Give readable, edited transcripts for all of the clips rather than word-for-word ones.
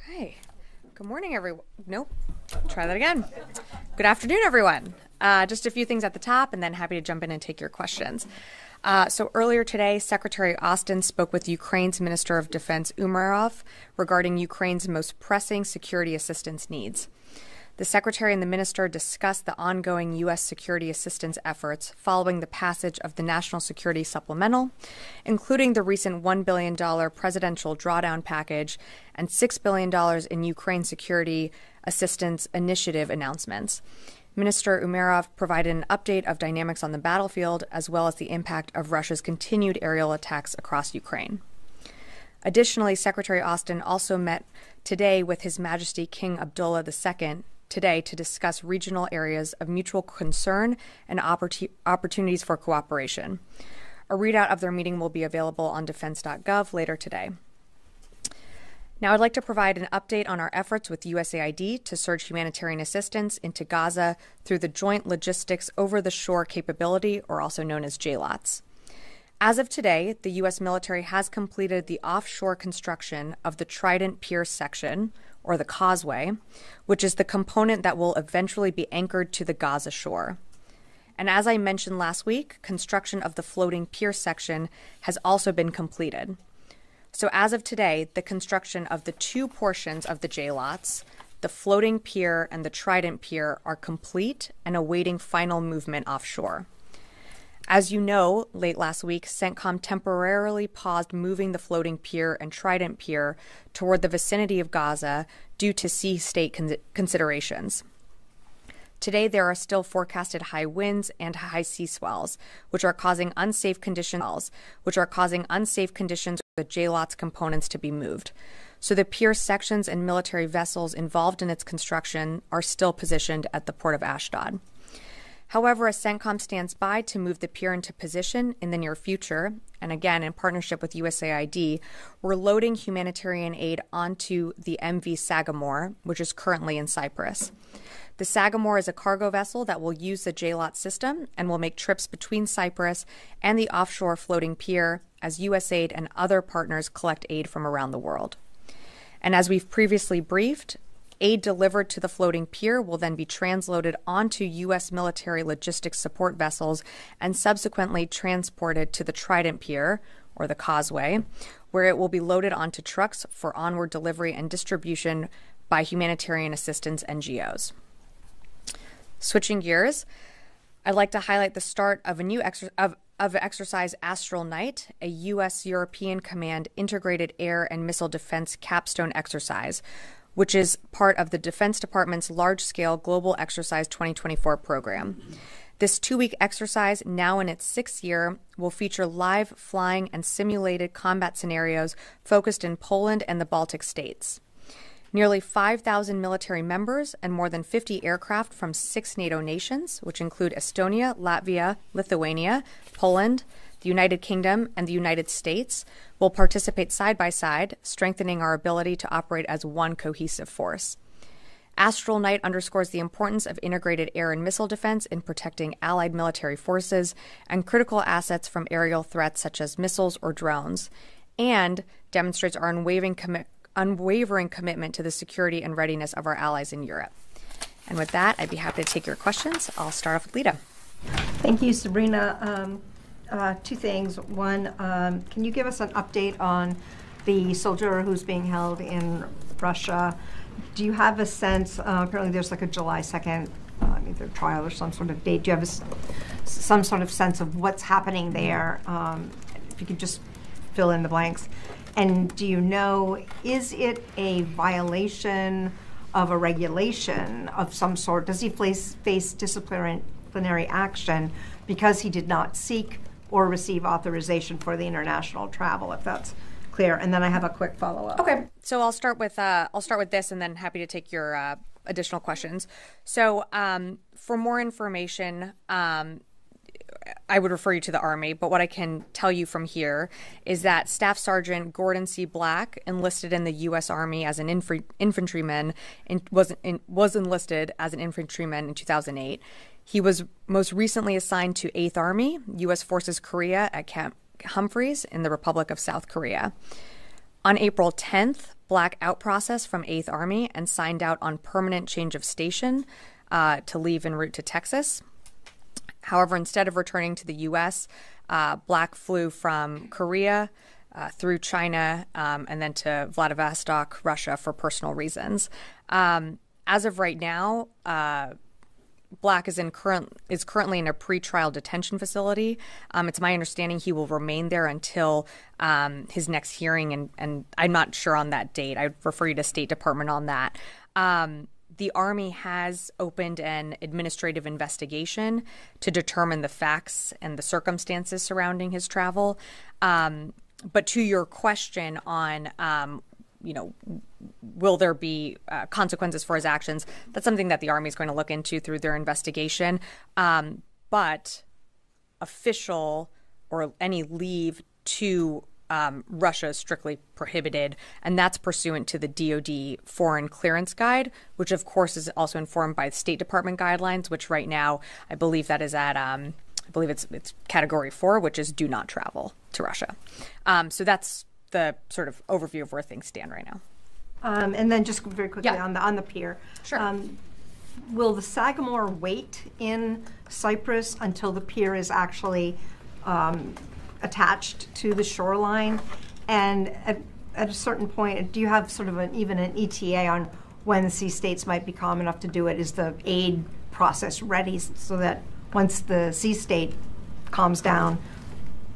Okay. Good morning, everyone. Nope. Try that again. Good afternoon, everyone. Just a few things at the top, and then happy to jump in and take your questions. So earlier today, Secretary Austin spoke with Ukraine's Minister of Defense Umerov regarding Ukraine's most pressing security assistance needs. The Secretary and the Minister discussed the ongoing U.S. security assistance efforts following the passage of the National Security Supplemental, including the recent $1 billion presidential drawdown package and $6 billion in Ukraine Security Assistance Initiative announcements. Minister Umerov provided an update of dynamics on the battlefield, as well as the impact of Russia's continued aerial attacks across Ukraine. Additionally, Secretary Austin also met today with His Majesty King Abdullah II today to discuss regional areas of mutual concern and opportunities for cooperation. A readout of their meeting will be available on defense.gov later today. Now, I'd like to provide an update on our efforts with USAID to surge humanitarian assistance into Gaza through the Joint Logistics Over-the-Shore Capability, or also known as JLOTS. As of today, the U.S. military has completed the offshore construction of the Trident Pier section, or the causeway, which is the component that will eventually be anchored to the Gaza shore. And as I mentioned last week, construction of the floating pier section has also been completed. So as of today, the construction of the two portions of the JLOTS, the floating pier and the Trident Pier, are complete and awaiting final movement offshore. As you know, late last week, CENTCOM temporarily paused moving the floating pier and Trident Pier toward the vicinity of Gaza due to sea state considerations. Today, there are still forecasted high winds and high sea swells, which are causing unsafe conditions for the JLOTS components to be moved. So the pier sections and military vessels involved in its construction are still positioned at the port of Ashdod. However, as CENTCOM stands by to move the pier into position in the near future, and again in partnership with USAID, we're loading humanitarian aid onto the MV Sagamore, which is currently in Cyprus. The Sagamore is a cargo vessel that will use the JLOT system and will make trips between Cyprus and the offshore floating pier as USAID and other partners collect aid from around the world. And as we've previously briefed, aid delivered to the floating pier will then be transloaded onto U.S. military logistics support vessels and subsequently transported to the Trident Pier, or the causeway, where it will be loaded onto trucks for onward delivery and distribution by humanitarian assistance NGOs. Switching gears, I'd like to highlight the start of a new exercise Astral Night, a U.S. European Command integrated air and missile defense capstone exercise, which is part of the Defense Department's large-scale Global Exercise 2024 program. This 2-week exercise, now in its 6th year, will feature live flying and simulated combat scenarios focused in Poland and the Baltic states. Nearly 5,000 military members and more than 50 aircraft from 6 NATO nations, which include Estonia, Latvia, Lithuania, Poland, the United Kingdom, and the United States, will participate side by side, strengthening our ability to operate as one cohesive force. Astral Night underscores the importance of integrated air and missile defense in protecting allied military forces and critical assets from aerial threats such as missiles or drones, and demonstrates our unwavering commitment to the security and readiness of our allies in Europe. And with that, I'd be happy to take your questions. I'll start off with Lita. Thank you, Sabrina. Two things. One, can you give us an update on the soldier who's being held in Russia? Do you have a sense, apparently there's like a July 2nd either trial or some sort of date. Do you have some sort of sense of what's happening there? If you could just fill in the blanks. And do you know, is it a violation of a regulation of some sort? Does he face disciplinary action because he did not seek or receive authorization for the international travel, if that's clear? And then I have a quick follow-up. Okay, so I'll start with this, and then happy to take your additional questions. So for more information, I would refer you to the Army, but what I can tell you from here is that Staff Sergeant Gordon C. Black enlisted in the U.S. Army as an infantryman and was enlisted as an infantryman in 2008. He was most recently assigned to 8th Army, U.S. Forces Korea at Camp Humphreys in the Republic of South Korea. On April 10th, Black out process from 8th Army and signed out on permanent change of station to leave en route to Texas. However, instead of returning to the U.S., Black flew from Korea through China and then to Vladivostok, Russia, for personal reasons. As of right now, Black is currently in a pretrial detention facility. It's my understanding he will remain there until his next hearing, and I'm not sure on that date. I'd refer you to State Department on that. The Army has opened an administrative investigation to determine the facts and the circumstances surrounding his travel. But to your question on, will there be consequences for his actions? That's something that the Army is going to look into through their investigation. But official or any leave to Russia is strictly prohibited, and that's pursuant to the DoD Foreign Clearance Guide, which of course is also informed by the State Department guidelines, which right now I believe that is at I believe it's Category 4, which is do not travel to Russia. So that's the sort of overview of where things stand right now. And then just very quickly on the pier. Sure. Will the Sagamore wait in Cyprus until the pier is actually attached to the shoreline? And at a certain point, do you have sort of even an ETA on when the sea states might be calm enough to do it? Is the aid process ready so that once the sea state calms down,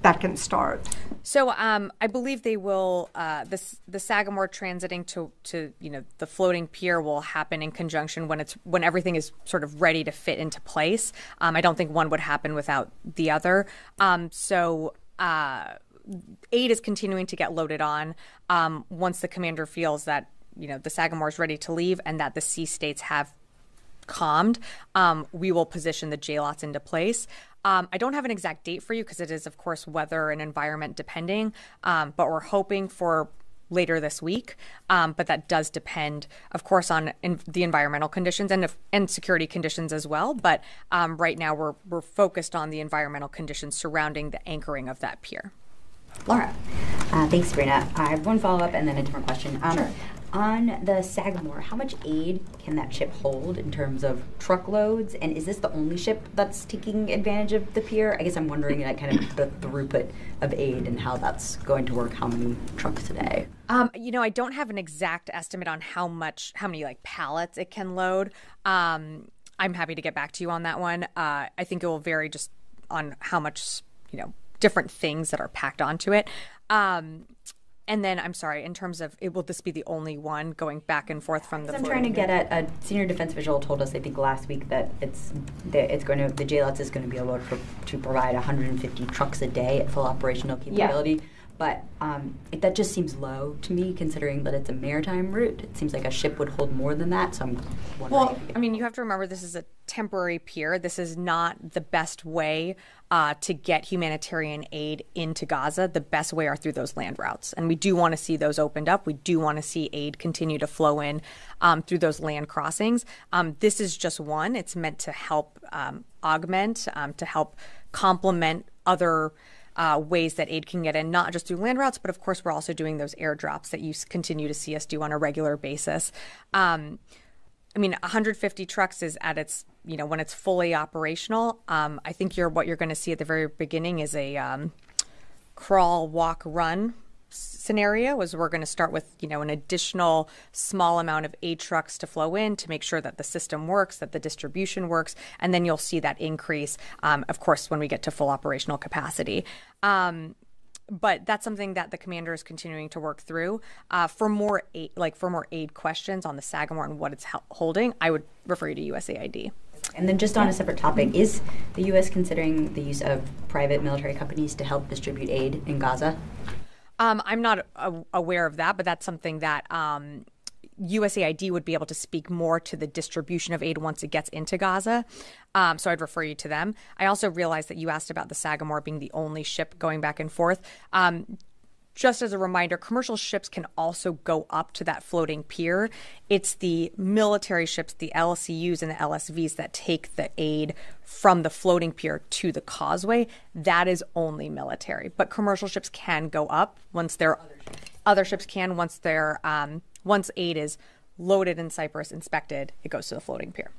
that can start? So I believe they will. The Sagamore transiting to the floating pier will happen in conjunction when everything is sort of ready to fit into place. I don't think one would happen without the other. So aid is continuing to get loaded on. Once the commander feels that the Sagamore is ready to leave and that the sea states have calmed, we will position the JLOTs into place. I don't have an exact date for you because it is, of course, weather and environment depending, but we're hoping for later this week. But that does depend, of course, on the environmental conditions and security conditions as well. But right now we're focused on the environmental conditions surrounding the anchoring of that pier. Laura. Thanks, Sabrina. I have one follow-up and then a different question. Sure. On the Sagamore, how much aid can that ship hold in terms of truckloads? And is this the only ship that's taking advantage of the pier? I guess I'm wondering kind of the throughput of aid and how that's going to work. How many trucks a day? I don't have an exact estimate on how many like pallets it can load. I'm happy to get back to you on that one. I think it will vary just on how much, different things that are packed onto it. And then, I'm sorry, in terms of, will this be the only one going back and forth from the? I'm trying to get at a senior defense official told us, I think last week, that the JLOTS is going to be able to provide 150 trucks a day at full operational capability. Yeah. But that just seems low to me, considering that it's a maritime route. It seems like a ship would hold more than that. So I'm wondering. You have to remember this is a temporary pier. This is not the best way to get humanitarian aid into Gaza. The best way are through those land routes. And we do want to see those opened up. We do want to see aid continue to flow in through those land crossings. This is just one. It's meant to help augment, to help complement other ways that aid can get in, not just through land routes, but of course we're also doing those airdrops that you continue to see us do on a regular basis. 150 trucks is at its, when it's fully operational. I think what you're going to see at the very beginning is a crawl, walk, run scenario. Is we're going to start with, an additional small amount of aid trucks to flow in to make sure that the system works, that the distribution works, and then you'll see that increase, of course, when we get to full operational capacity. But that's something that the commander is continuing to work through. For more aid questions on the Sagamore and what it's holding, I would refer you to USAID. And then just on a separate topic, is the U.S. considering the use of private military companies to help distribute aid in Gaza? I'm not aware of that, but that's something that USAID would be able to speak more to the distribution of aid once it gets into Gaza. So I'd refer you to them. I also realized that you asked about the Sagamore being the only ship going back and forth. Just as a reminder, commercial ships can also go up to that floating pier. It's the military ships, the LCUs and the LSVs, that take the aid from the floating pier to the causeway. That is only military. But commercial ships can go up once they're other ships can once they're once aid is loaded in Cyprus, inspected, it goes to the floating pier.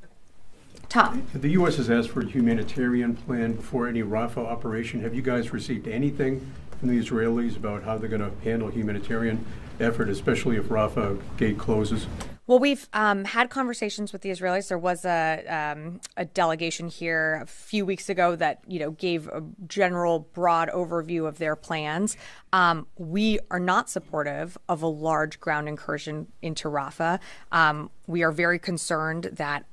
Tom. The U.S. has asked for a humanitarian plan before any Rafah operation. Have you guys received anything from the Israelis about how they're going to handle humanitarian effort, especially if Rafah gate closes? Well, we've had conversations with the Israelis. There was a delegation here a few weeks ago that gave a general, broad overview of their plans. We are not supportive of a large ground incursion into Rafah. We are very concerned that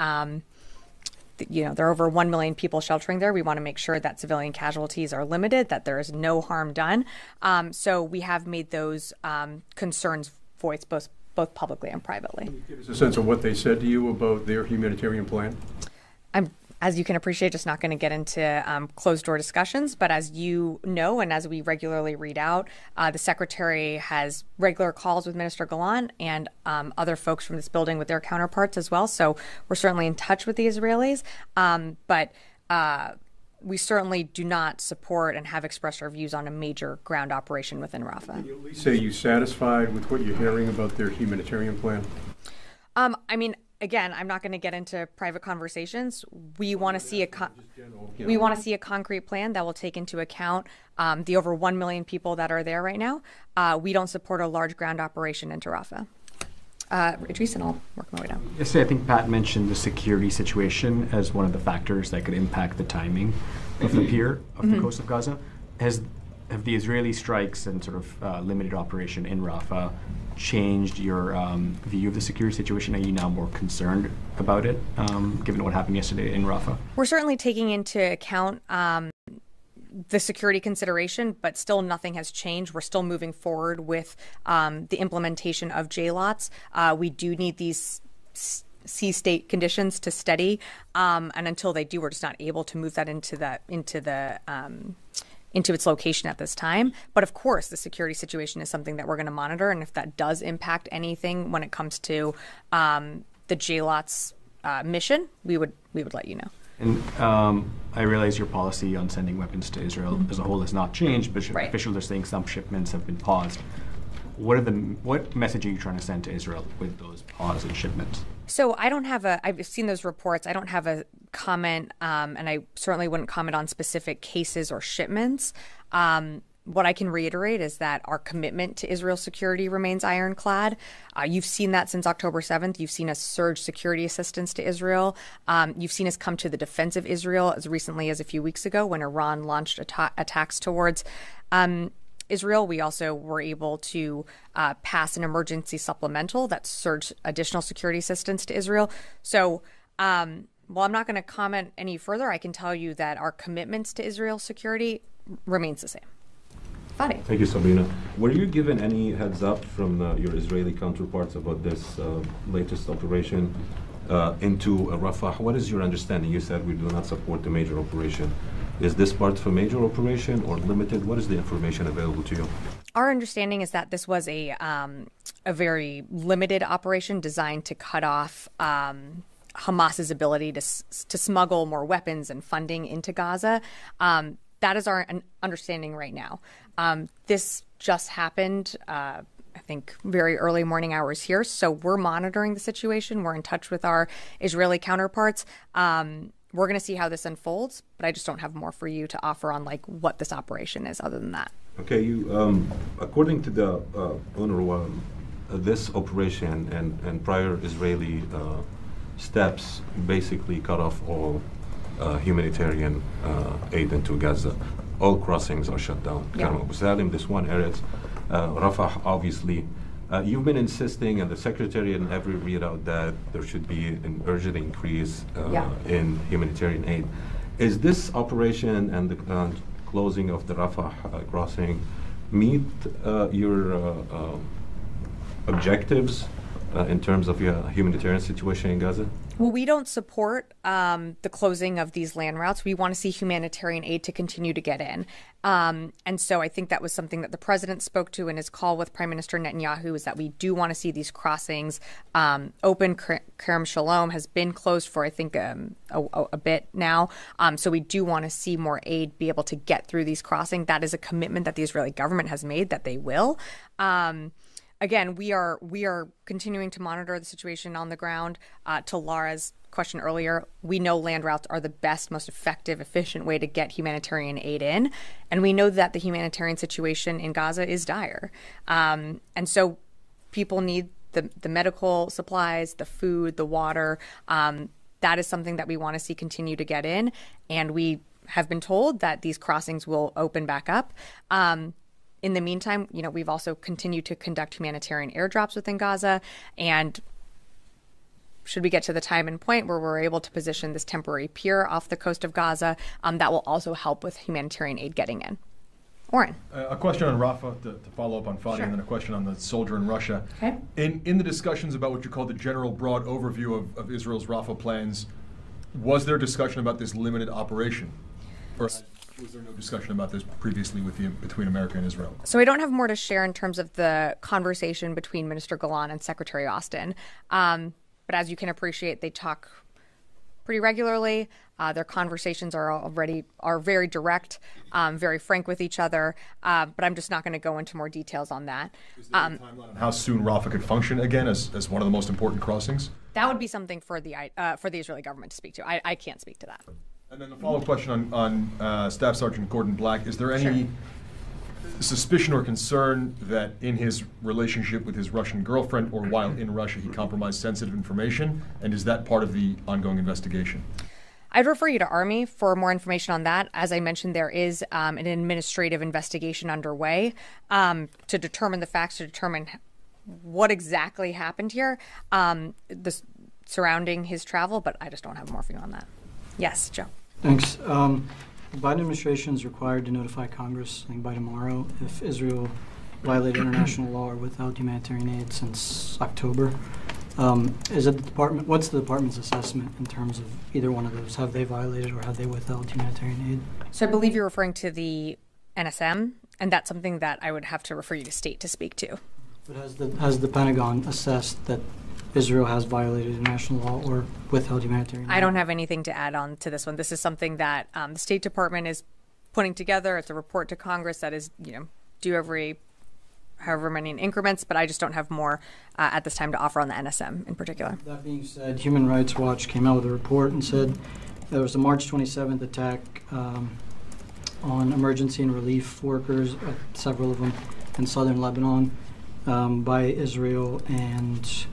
there are over 1 million people sheltering there. We want to make sure that civilian casualties are limited, that there is no harm done. So we have made those concerns voiced both publicly and privately. Can you give us a sense of what they said to you about their humanitarian plan? I'm, as you can appreciate, just not going to get into closed-door discussions. But as you know, and as we regularly read out, the Secretary has regular calls with Minister Gallant and other folks from this building with their counterparts as well. So we're certainly in touch with the Israelis. But we certainly do not support and have expressed our views on a major ground operation within Rafah. Can you at least say you're satisfied with what you're hearing about their humanitarian plan? Again, I'm not going to get into private conversations. We want to see a concrete plan that will take into account the over 1 million people that are there right now. We don't support a large ground operation into Rafah. Idris, and I'll work my way down. Yesterday, I think Pat mentioned the security situation as one of the factors that could impact the timing of the pier of the coast of Gaza. Have the Israeli strikes and sort of limited operation in Rafah changed your view of the security situation? Are you now more concerned about it, given what happened yesterday in Rafah? We're certainly taking into account the security consideration, but still nothing has changed. We're still moving forward with the implementation of JLOTs. We do need these sea state conditions to steady, and until they do, we're just not able to move that into its location at this time. But of course, the security situation is something that we're going to monitor, and if that does impact anything when it comes to the JLOTs mission, we would let you know. And I realize your policy on sending weapons to Israel as a whole has not changed, but Right. officials are saying some shipments have been paused. What message are you trying to send to Israel with those pause in shipments? So I've seen those reports. I don't have a comment, and I certainly wouldn't comment on specific cases or shipments. What I can reiterate is that our commitment to Israel's security remains ironclad. You've seen that since October 7th. You've seen us surge security assistance to Israel. You've seen us come to the defense of Israel as recently as a few weeks ago when Iran launched attacks towards Israel. We also were able to pass an emergency supplemental that surged additional security assistance to Israel. So while I'm not going to comment any further, I can tell you that our commitments to Israel's security remains the same. Fadi. Thank you, Sabrina. Were you given any heads up from your Israeli counterparts about this latest operation into Rafah? What is your understanding? You said we do not support the major operation. Is this part of a major operation or limited? What is the information available to you? Our understanding is that this was a very limited operation designed to cut off Hamas's ability to smuggle more weapons and funding into Gaza. That is our understanding right now. This just happened, I think, very early morning hours here. So we're monitoring the situation. We're in touch with our Israeli counterparts. We're going to see how this unfolds, but I just don't have more for you to offer on what this operation is other than that. Okay, you according to the UNRWA, this operation and prior Israeli steps basically cut off all humanitarian aid into Gaza. All crossings are shut down. Yeah. Abu Salim, this one area, Rafah, obviously. You've been insisting, and the Secretary in every readout, that there should be an urgent increase in humanitarian aid. Is this operation and the closing of the Rafah crossing meet your objectives, in terms of your humanitarian situation in Gaza? Well, we don't support the closing of these land routes. We want to see humanitarian aid to continue to get in. And so I think that was something that the president spoke to in his call with Prime Minister Netanyahu, is that we do want to see these crossings open. Kerem Shalom has been closed for, I think, a bit now. So we do want to see more aid be able to get through these crossings. That is a commitment that the Israeli government has made that they will. Again, we are continuing to monitor the situation on the ground. To Laura's question earlier, we know land routes are the best, most effective, efficient way to get humanitarian aid in. And we know that the humanitarian situation in Gaza is dire. And so people need the medical supplies, the food, the water. That is something that we want to see continue to get in. And we have been told that these crossings will open back up. In the meantime, we've also continued to conduct humanitarian airdrops within Gaza. And should we get to the time and point where we're able to position this temporary pier off the coast of Gaza, that will also help with humanitarian aid getting in. Oren. A question on Rafah to follow up on Fadi, Sure. and then a question on the soldier in Russia. Okay. In the discussions about what you call the general broad overview of Israel's Rafah plans, was there discussion about this limited operation? Or was there no discussion about this previously between America and Israel? So I don't have more to share in terms of the conversation between Minister Golan and Secretary Austin. But as you can appreciate, they talk pretty regularly. Their conversations are very direct, very frank with each other. But I'm just not going to go into more details on that. Is there a timeline on how soon Rafah could function again as one of the most important crossings? That would be something for the Israeli government to speak to. I can't speak to that. And then the follow-up question on Staff Sergeant Gordon Black. Is there any suspicion or concern that in his relationship with his Russian girlfriend or while in Russia he compromised sensitive information? And is that part of the ongoing investigation? I'd refer you to Army for more information on that. As I mentioned, there is an administrative investigation underway to determine the facts, to determine what exactly happened here, surrounding his travel, but I just don't have more for you on that. Yes, Joe. Thanks. The Biden administration is required to notify Congress, I think by tomorrow, if Israel violated international law or withheld humanitarian aid since October. Is it the department? What's the department's assessment in terms of either one of those? Have they violated or have they withheld humanitarian aid? So I believe you're referring to the NSM, and that's something that I would have to refer you to state to speak to. But has the Pentagon assessed that Israel has violated international law or withheld humanitarian aid? I don't have anything to add on to this one. This is something that the State Department is putting together. It's a report to Congress that is, due every however many increments, but I just don't have more at this time to offer on the NSM in particular. That being said, Human Rights Watch came out with a report and said there was a March 27th attack on emergency and relief workers, several of them in southern Lebanon, by Israel, and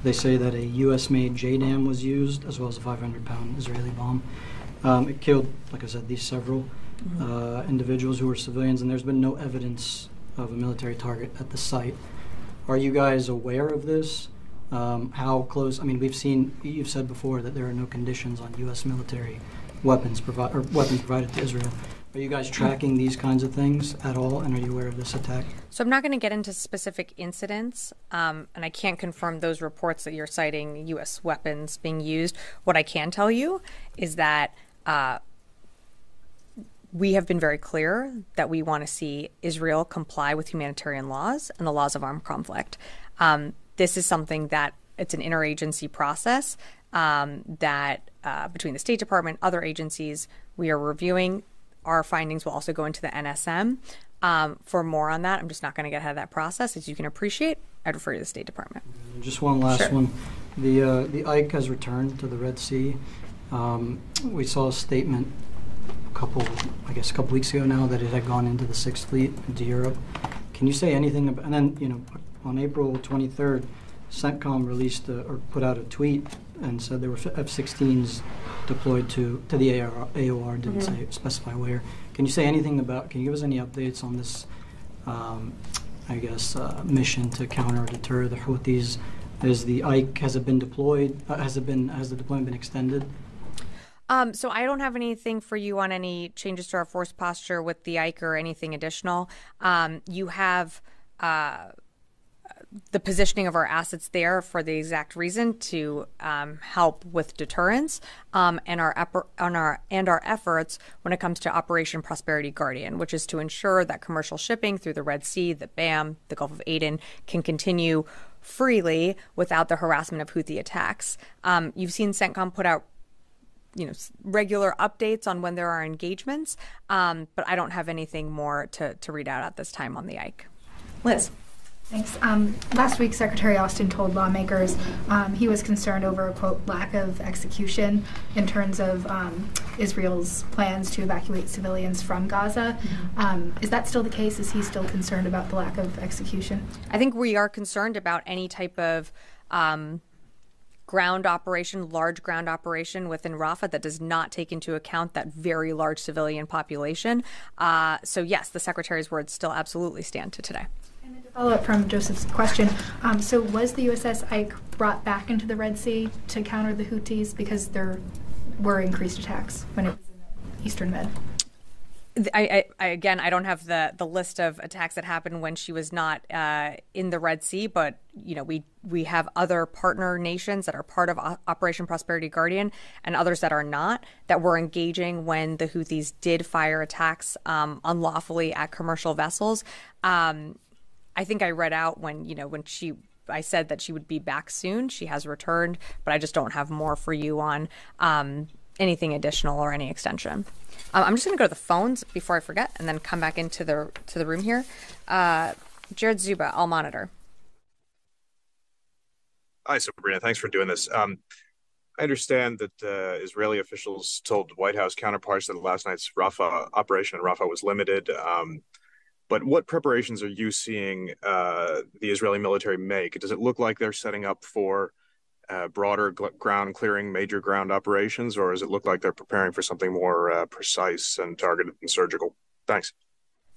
they say that a U.S.-made JDAM was used, as well as a 500-pound Israeli bomb. It killed, like I said, these several individuals who were civilians, and there's been no evidence of a military target at the site. Are you guys aware of this? How close? I mean, you've said before that there are no conditions on U.S. military weapons provided to Israel. Are you guys tracking these kinds of things at all, and are you aware of this attack? So I'm not going to get into specific incidents, and I can't confirm those reports that you're citing U.S. weapons being used. What I can tell you is that we have been very clear that we want to see Israel comply with humanitarian laws and the laws of armed conflict. This is something that it's an interagency process that between the State Department, other agencies, we are reviewing. Our findings will also go into the NSM. For more on that, I'm just not going to get ahead of that process. As you can appreciate, I'd refer you to the State Department. Just one last Sure. one. The Ike has returned to the Red Sea. We saw a statement a couple weeks ago now that it had gone into the Sixth Fleet into Europe. Can you say anything about? And then on April 23rd, CENTCOM released or put out a tweet and said there were F-16s deployed to the AOR. Didn't specify where. Can you say anything about? Can you give us any updates on this? Mission to counter or deter the Houthis. Has it been deployed? Has the deployment been extended? So I don't have anything for you on any changes to our force posture with the Ike or anything additional. You have the positioning of our assets there for the exact reason to help with deterrence and our efforts when it comes to Operation Prosperity Guardian, which is to ensure that commercial shipping through the Red Sea, the BAM, the Gulf of Aden can continue freely without the harassment of Houthi attacks. You've seen CENTCOM put out regular updates on when there are engagements, but I don't have anything more to read out at this time on the Ike. Liz. Thanks. Last week, Secretary Austin told lawmakers he was concerned over a, quote, lack of execution in terms of Israel's plans to evacuate civilians from Gaza. Is that still the case? Is he still concerned about the lack of execution? I think we are concerned about any type of ground operation, large ground operation within Rafah that does not take into account that very large civilian population. So yes, the Secretary's words still absolutely stand to today. And then to follow up from Joseph's question, so was the USS Ike brought back into the Red Sea to counter the Houthis because there were increased attacks when it was in the Eastern Med? I don't have the list of attacks that happened when she was not in the Red Sea, but we have other partner nations that are part of Operation Prosperity Guardian and others that are not, that were engaging when the Houthis did fire attacks unlawfully at commercial vessels. I think I read out when I said that she would be back soon. She has returned, but I just don't have more for you on anything additional or any extension. I'm just going to go to the phones before I forget, and then come back into the room here. Jared Zuba, I'll monitor. Hi, Sabrina. Thanks for doing this. I understand that Israeli officials told White House counterparts that last night's operation in Rafah was limited. But what preparations are you seeing the Israeli military make? Does it look like they're setting up for broader ground clearing, major ground operations, or does it look like they're preparing for something more precise and targeted and surgical? Thanks.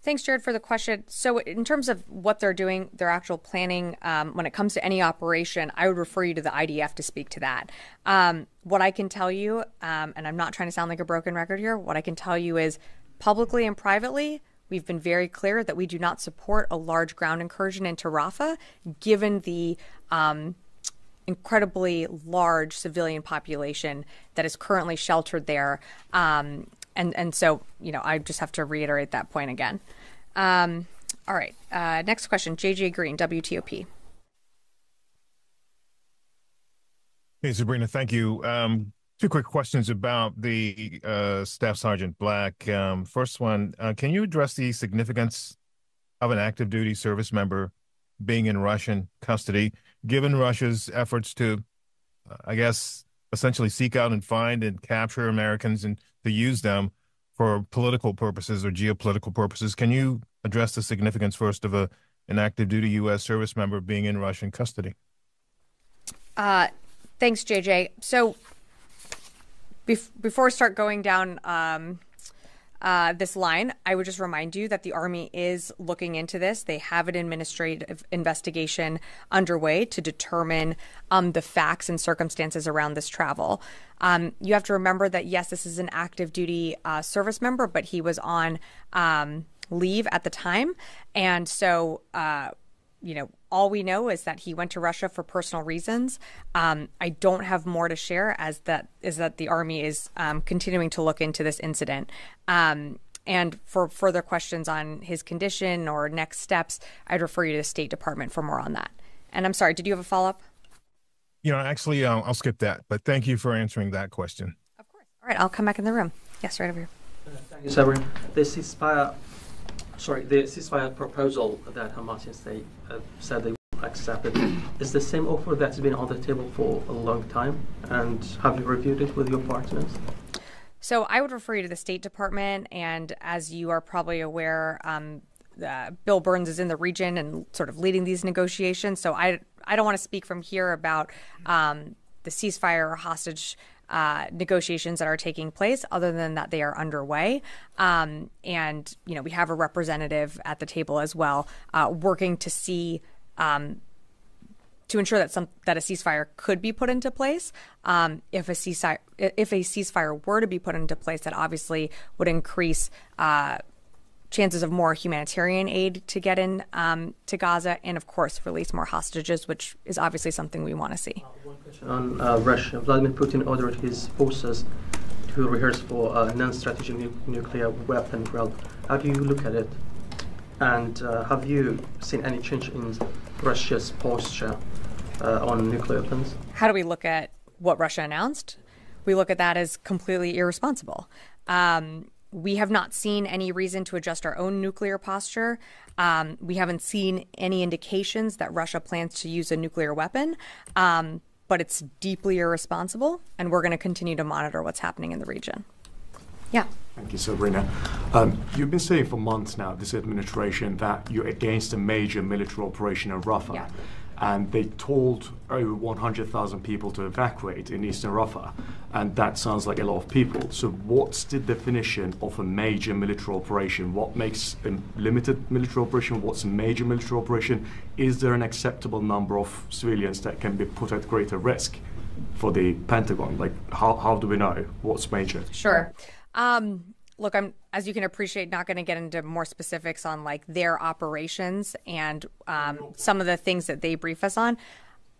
Thanks, Jared, for the question. So in terms of what they're doing, their actual planning, when it comes to any operation, I would refer you to the IDF to speak to that. What I can tell you, and I'm not trying to sound like a broken record here, what I can tell you is publicly and privately, we've been very clear that we do not support a large ground incursion into Rafah, given the incredibly large civilian population that is currently sheltered there. And so, I just have to reiterate that point again. All right. Next question, JJ Green, WTOP. Hey, Sabrina, thank you. Two quick questions about the Staff Sergeant Black. First one, can you address the significance of an active duty service member being in Russian custody, given Russia's efforts to, essentially seek out and find and capture Americans and to use them for political purposes or geopolitical purposes? Can you address the significance first of an active duty U.S. service member being in Russian custody? Thanks, JJ. So before I start going down this line, I would just remind you that the Army is looking into this. They have an administrative investigation underway to determine the facts and circumstances around this travel. You have to remember that, yes, this is an active duty service member, but he was on leave at the time. And so, all we know is that he went to Russia for personal reasons. I don't have more to share is that the Army is continuing to look into this incident. And for further questions on his condition or next steps, I'd refer you to the State Department for more on that. And I'm sorry, did you have a follow-up? Actually, I'll skip that, but thank you for answering that question. Of course. All right, I'll come back in the room. Yes, right over here. Thank you, Sabrina. The ceasefire proposal that Hamas said they will accept it is the same offer that's been on the table for a long time. And have you reviewed it with your partners? So I would refer you to the State Department. And as you are probably aware, Bill Burns is in the region and sort of leading these negotiations. So I don't want to speak from here about the ceasefire or hostage negotiations that are taking place, other than that they are underway. And, we have a representative at the table as well, working to see, to ensure that a ceasefire could be put into place. If a ceasefire were to be put into place, that obviously would increase chances of more humanitarian aid to get in to Gaza, and of course release more hostages, which is obviously something we want to see. One question on Russia. Vladimir Putin ordered his forces to rehearse for a non-strategic nuclear weapon drill. How do you look at it? And have you seen any change in Russia's posture on nuclear weapons? How do we look at what Russia announced? We look at that as completely irresponsible. We have not seen any reason to adjust our own nuclear posture. We haven't seen any indications that Russia plans to use a nuclear weapon, but it's deeply irresponsible, and we're going to continue to monitor what's happening in the region. Yeah. Thank you, Sabrina. You've been saying for months now, this administration, that you're against a major military operation in Rafah. Yeah. And they told over 100,000 people to evacuate in eastern Rafah, and that sounds like a lot of people. So what's the definition of a major military operation? What makes a limited military operation? What's a major military operation? Is there an acceptable number of civilians that can be put at greater risk for the Pentagon? Like, how do we know what's major? Sure. Look, I'm, as you can appreciate, not going to get into more specifics on like their operations and some of the things that they brief us on.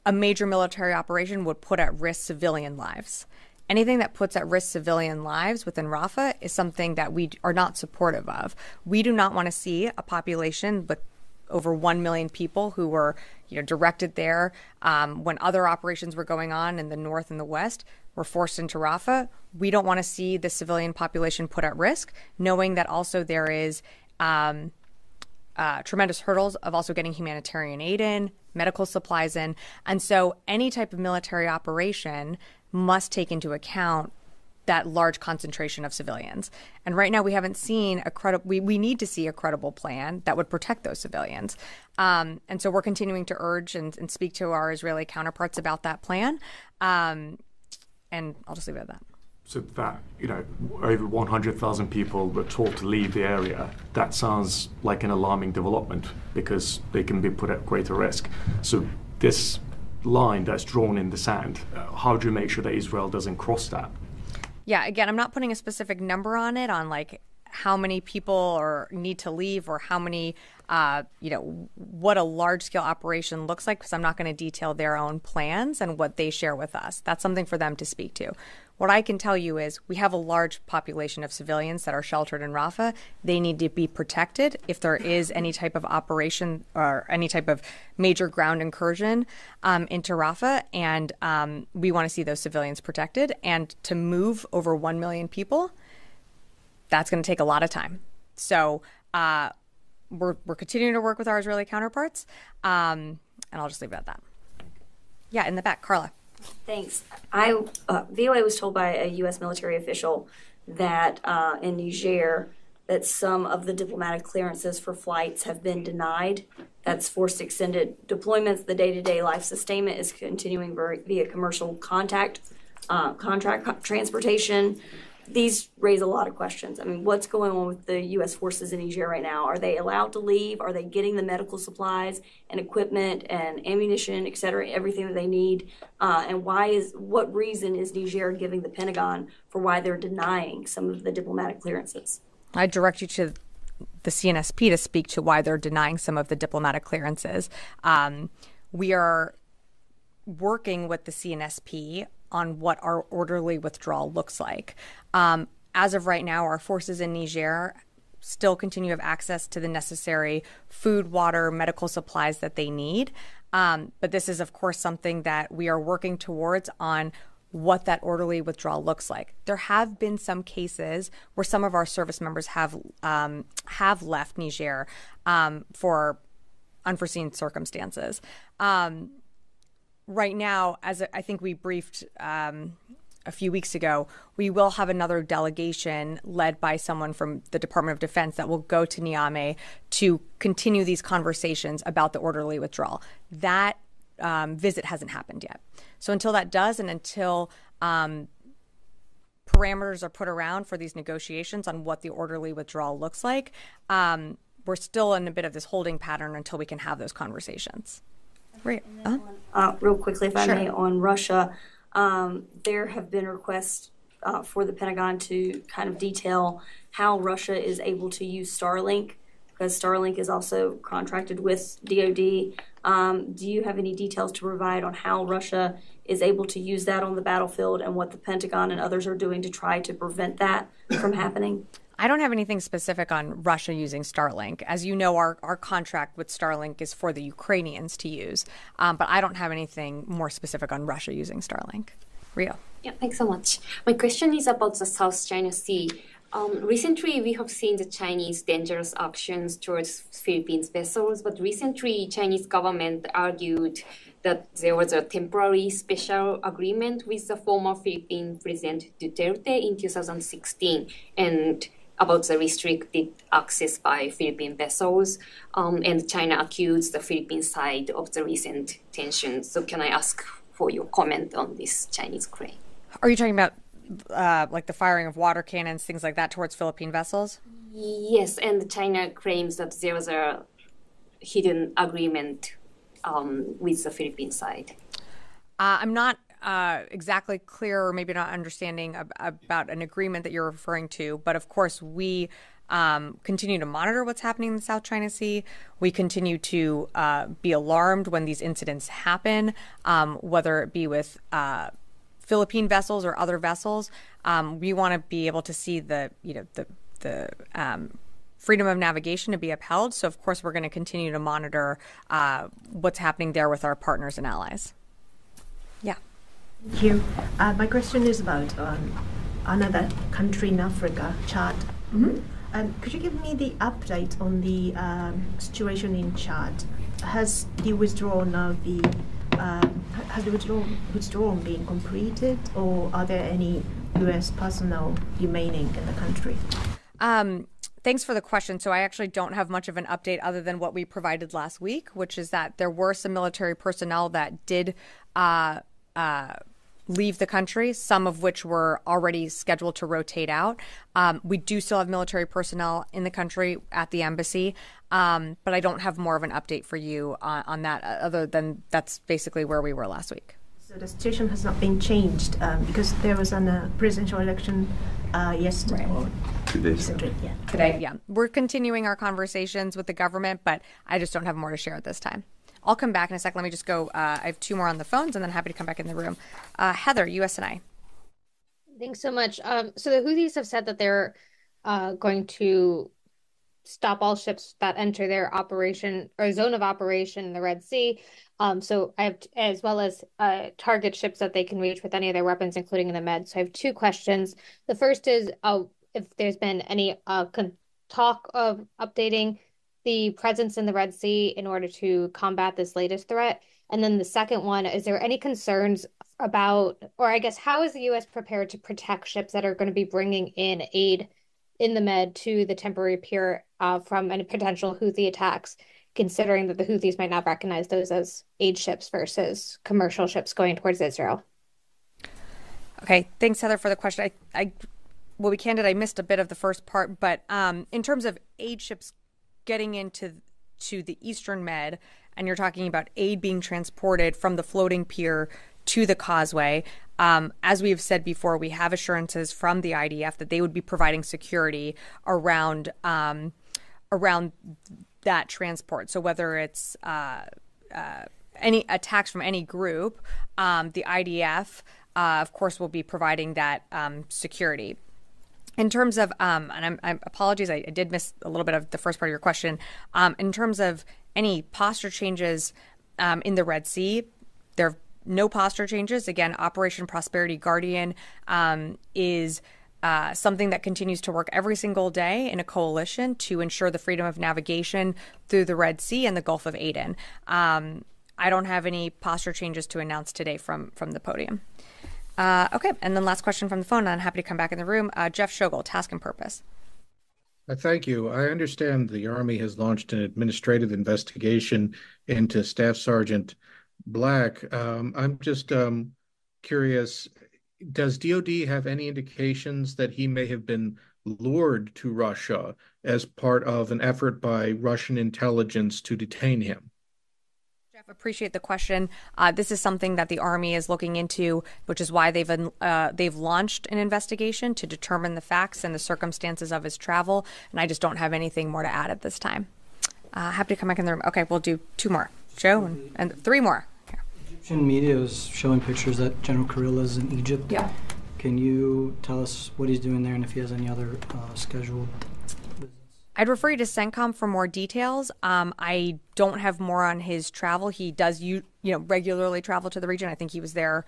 A major military operation would put at risk civilian lives. Anything that puts at risk civilian lives within Rafah is something that we are not supportive of. We do not want to see a population with over 1 million people who were, directed there when other operations were going on in the north and the west were forced into Rafah. We don't want to see the civilian population put at risk, knowing that also there is tremendous hurdles of also getting humanitarian aid in, medical supplies in. And so any type of military operation must take into account that large concentration of civilians. And right now we haven't seen we need to see a credible plan that would protect those civilians. And so we're continuing to urge and speak to our Israeli counterparts about that plan. And I'll just leave it at that. So that, over 100,000 people were told to leave the area, that sounds like an alarming development because they can be put at greater risk. So this line that's drawn in the sand, how do you make sure that Israel doesn't cross that? Yeah, again, I'm not putting a specific number on it, on like how many people need to leave or how many, what a large-scale operation looks like, because I'm not going to detail their own plans and what they share with us. That's something for them to speak to. What I can tell you is we have a large population of civilians that are sheltered in Rafah. They need to be protected if there is any type of operation or any type of major ground incursion into Rafah. And we want to see those civilians protected. And to move over 1 million people, that's going to take a lot of time. So we're continuing to work with our Israeli counterparts. And I'll just leave it at that. Yeah, in the back, Carla. Thanks. VOA was told by a U.S. military official that in Niger that some of the diplomatic clearances for flights have been denied. That's forced extended deployments. The day-to-day life sustainment is continuing via commercial contract transportation. These raise a lot of questions. I mean, what's going on with the U.S. forces in Niger right now? Are they allowed to leave? Are they getting the medical supplies and equipment and ammunition, et cetera, everything that they need? And what reason is Niger giving the Pentagon for why they're denying some of the diplomatic clearances? I direct you to the CNSP to speak to why they're denying some of the diplomatic clearances. We are working with the CNSP on what our orderly withdrawal looks like. As of right now, our forces in Niger still continue to have access to the necessary food, water, medical supplies that they need. But this is, of course, something that we are working towards on what that orderly withdrawal looks like. There have been some cases where some of our service members have left Niger for unforeseen circumstances. Right now, as I think we briefed a few weeks ago, we will have another delegation led by someone from the Department of Defense that will go to Niamey to continue these conversations about the orderly withdrawal. That visit hasn't happened yet. So until that does, and until parameters are put around for these negotiations on what the orderly withdrawal looks like, we're still in a bit of this holding pattern until we can have those conversations. Right. Real quickly, if I Sure. may, on Russia, there have been requests for the Pentagon to kind of detail how Russia is able to use Starlink, because Starlink is also contracted with DoD. Do you have any details to provide on how Russia is able to use that on the battlefield and what the Pentagon and others are doing to try to prevent that from happening? I don't have anything specific on Russia using Starlink. As you know, our contract with Starlink is for the Ukrainians to use, but I don't have anything more specific on Russia using Starlink. Rio. Yeah, thanks so much. My question is about the South China Sea. Recently, we have seen the Chinese dangerous actions towards Philippines vessels, but recently, Chinese government argued that there was a temporary special agreement with the former Philippine President Duterte in 2016, and about the restricted access by Philippine vessels, and China accused the Philippine side of the recent tensions. So can I ask for your comment on this Chinese claim? Are you talking about like the firing of water cannons, things like that towards Philippine vessels? Yes, and China claims that there was a hidden agreement with the Philippine side. I'm not exactly clear, or maybe not understanding about an agreement that you're referring to, but of course we continue to monitor what's happening in the South China Sea. We continue to be alarmed when these incidents happen, whether it be with Philippine vessels or other vessels. We want to be able to see the freedom of navigation to be upheld. So, of course, we're going to continue to monitor what's happening there with our partners and allies. Yeah. Thank you. My question is about another country in Africa, Chad. Could you give me the update on the situation in Chad? Has the withdrawal been completed, or are there any U.S. personnel remaining in the country? Thanks for the question. So I actually don't have much of an update other than what we provided last week, which is that there were some military personnel that did leave the country, some of which were already scheduled to rotate out. We do still have military personnel in the country at the embassy, but I don't have more of an update for you on that, other than that's basically where we were last week. So the situation has not been changed because there was a presidential election yesterday. Right. Today, yeah. We're continuing our conversations with the government, but I just don't have more to share at this time. I'll come back in a sec. Let me just go. I have two more on the phones, and then happy to come back in the room. Heather, USNI. Thanks so much. So the Houthis have said that they're going to stop all ships that enter their operation or zone of operation in the Red Sea. So I have, as well as target ships that they can reach with any of their weapons, including in the Med. So I have two questions. The first is if there's been any talk of updating the presence in the Red Sea in order to combat this latest threat. And then the second one, is there any concerns about, or I guess, how is the U.S. prepared to protect ships that are going to be bringing in aid in the Med to the temporary pier from any potential Houthi attacks, considering that the Houthis might not recognize those as aid ships versus commercial ships going towards Israel? Okay, thanks, Heather, for the question. Well, we candid, I missed a bit of the first part, but in terms of aid ships getting into the Eastern Med, and you're talking about aid being transported from the floating pier to the causeway, as we've said before, we have assurances from the IDF that they would be providing security around that transport. So whether it's any attacks from any group, the IDF, of course, will be providing that security. In terms of, and I apologies, I did miss a little bit of the first part of your question. In terms of any posture changes in the Red Sea, there are no posture changes. Again, Operation Prosperity Guardian is something that continues to work every single day in a coalition to ensure the freedom of navigation through the Red Sea and the Gulf of Aden. I don't have any posture changes to announce today from the podium. Okay, and then last question from the phone, and I'm happy to come back in the room. Jeff Shogel, Task and Purpose. Thank you. I understand the Army has launched an administrative investigation into Staff Sergeant Black. I'm just curious, does DOD have any indications that he may have been lured to Russia as part of an effort by Russian intelligence to detain him? Jeff, appreciate the question. This is something that the Army is looking into, which is why they've launched an investigation to determine the facts and the circumstances of his travel. And I just don't have anything more to add at this time. Happy to come back in the room. Okay, we'll do 2 more. Joe and 3 more. Egyptian media is showing pictures that General Kirilla is in Egypt. Yeah. Can you tell us what he's doing there and if he has any other scheduled visits? I'd refer you to CENTCOM for more details. I don't have more on his travel. He does, regularly travel to the region. I think he was there,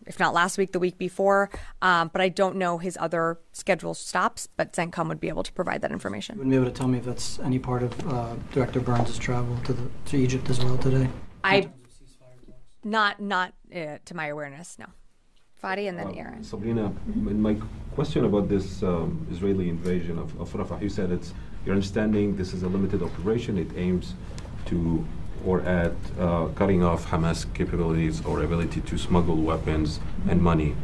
if not last week, the week before. But I don't know his other scheduled stops. But CENTCOM would be able to provide that information. You wouldn't be able to tell me if that's any part of Director Burns' travel to Egypt as well today? Not to my awareness, no. Fadi and then Aaron. Sabrina, my question about this Israeli invasion of Rafah, you said it's your understanding this is a limited operation. It aims to or at cutting off Hamas capabilities or ability to smuggle weapons and money.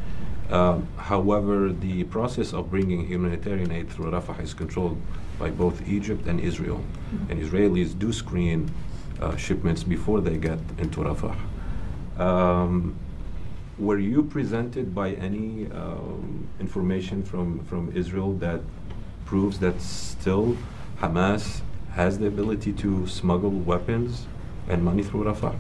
However, the process of bringing humanitarian aid through Rafah is controlled by both Egypt and Israel. And Israelis do screen shipments before they get into Rafah. Were you presented by any information from Israel that proves that still Hamas has the ability to smuggle weapons and money through Rafah?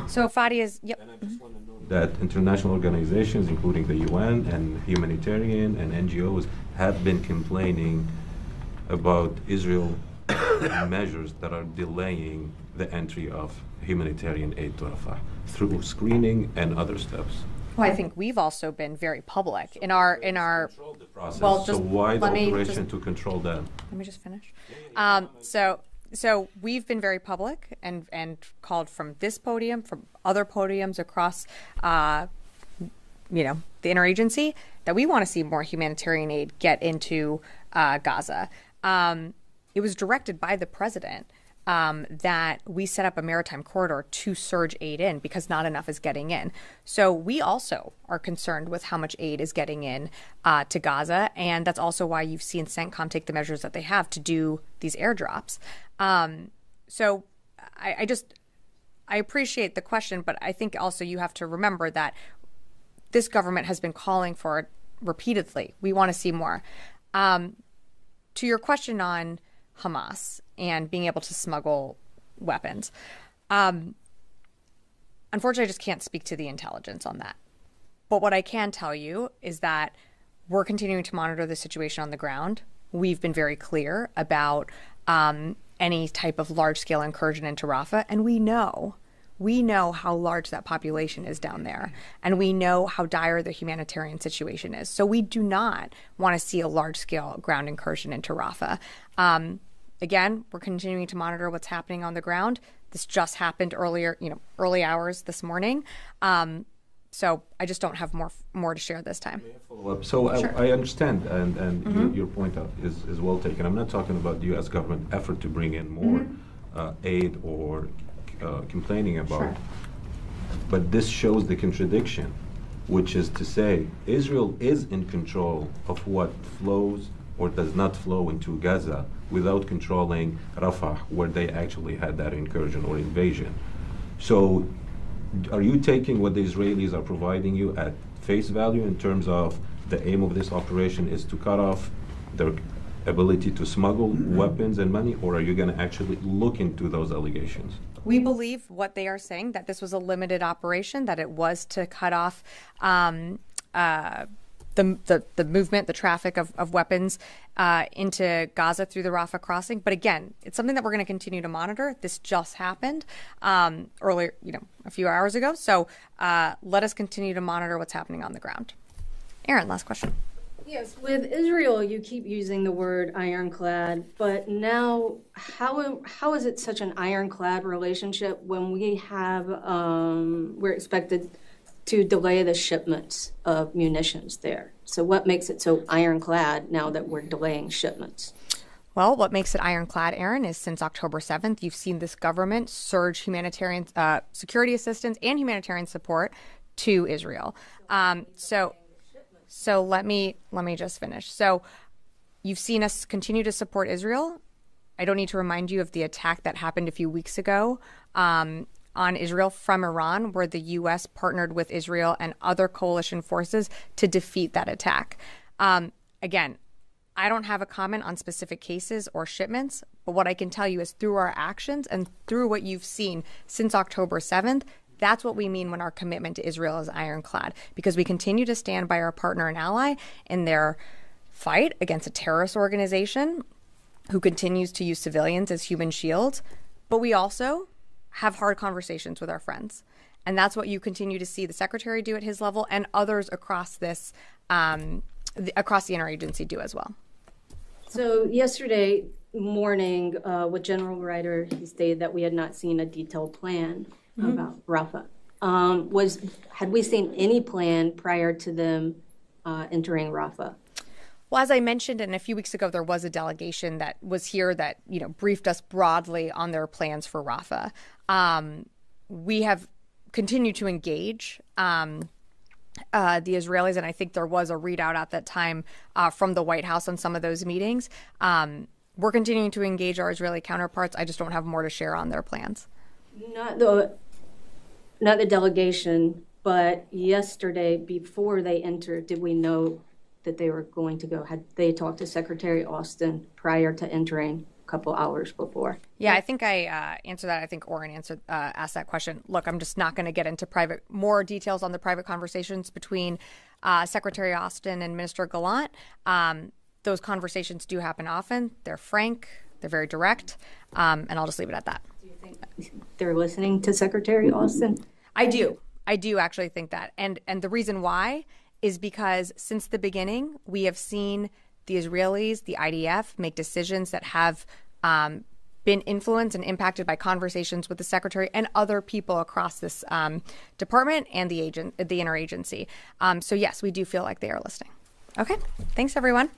So Fadi is, yep. And I just want to know that international organizations, including the UN and humanitarian and NGOs, have been complaining about Israel measures that are delaying the entry of humanitarian aid to Rafah through screening and other steps. Well, I think we've also been very public in our control the process. Well, so why the operation to control that? Let me just finish. So we've been very public and called from this podium, from other podiums across, the interagency, that we want to see more humanitarian aid get into Gaza. It was directed by the president that we set up a maritime corridor to surge aid in because not enough is getting in. So we also are concerned with how much aid is getting in to Gaza, and that's also why you've seen CENTCOM take the measures that they have to do these airdrops. So I appreciate the question, but I think also you have to remember that this government has been calling for it repeatedly. We want to see more. To your question on Hamas and being able to smuggle weapons. Unfortunately, I just can't speak to the intelligence on that. But what I can tell you is that we're continuing to monitor the situation on the ground. We've been very clear about any type of large-scale incursion into Rafah, and we know how large that population is down there, and we know how dire the humanitarian situation is. So we do not want to see a large-scale ground incursion into Rafah. Again, we're continuing to monitor what's happening on the ground. This just happened early hours this morning. So I just don't have more to share this time. Follow up. So sure. I understand, and your point is well taken. I'm not talking about the U.S. government effort to bring in more aid or complaining about. Sure. But this shows the contradiction, which is to say Israel is in control of what flows or does not flow into Gaza without controlling Rafah, where they actually had that incursion or invasion. So are you taking what the Israelis are providing you at face value in terms of the aim of this operation is to cut off their ability to smuggle weapons and money, or are you going to actually look into those allegations? We believe what they are saying, that this was a limited operation, that it was to cut off the movement, the traffic of weapons into Gaza through the Rafah crossing. But again, it's something that we're going to continue to monitor. This just happened earlier, a few hours ago. So let us continue to monitor what's happening on the ground. Aaron, last question. Yes, with Israel, you keep using the word ironclad, but now how is it such an ironclad relationship when we have, we're expected to delay the shipments of munitions there? So what makes it so ironclad now that we're delaying shipments? Well, what makes it ironclad, Aaron, is since October 7th, you've seen this government surge humanitarian security assistance and humanitarian support to Israel. So let me just finish. So you've seen us continue to support Israel. I don't need to remind you of the attack that happened a few weeks ago on Israel from Iran, where the U.S. partnered with Israel and other coalition forces to defeat that attack. Again, I don't have a comment on specific cases or shipments, but what I can tell you is through our actions and through what you've seen since October 7th, that's what we mean when our commitment to Israel is ironclad, because we continue to stand by our partner and ally in their fight against a terrorist organization who continues to use civilians as human shields. But we also have hard conversations with our friends. And that's what you continue to see the secretary do at his level and others across this, across the interagency do as well. So yesterday morning, with General Ryder, he stated that we had not seen a detailed plan about Rafah. Had we seen any plan prior to them entering Rafah? Well, as I mentioned, and a few weeks ago, there was a delegation that was here that, briefed us broadly on their plans for Rafah. We have continued to engage the Israelis, and I think there was a readout at that time from the White House on some of those meetings. We're continuing to engage our Israeli counterparts. I just don't have more to share on their plans. Not the delegation, but yesterday, before they entered, did we know that they were going to go? Had they talked to Secretary Austin prior to entering a couple hours before? Yeah, I think I answered that. I think Oren asked that question. Look, I'm just not going to get into more details on the private conversations between Secretary Austin and Minister Gallant. Those conversations do happen often. They're frank. They're very direct. And I'll just leave it at that. Do you think they're listening to Secretary Austin? I do. I do actually think that. And the reason why is because since the beginning, we have seen the Israelis, the IDF, make decisions that have been influenced and impacted by conversations with the secretary and other people across this department and the interagency. So yes, we do feel like they are listening. Okay, thanks everyone.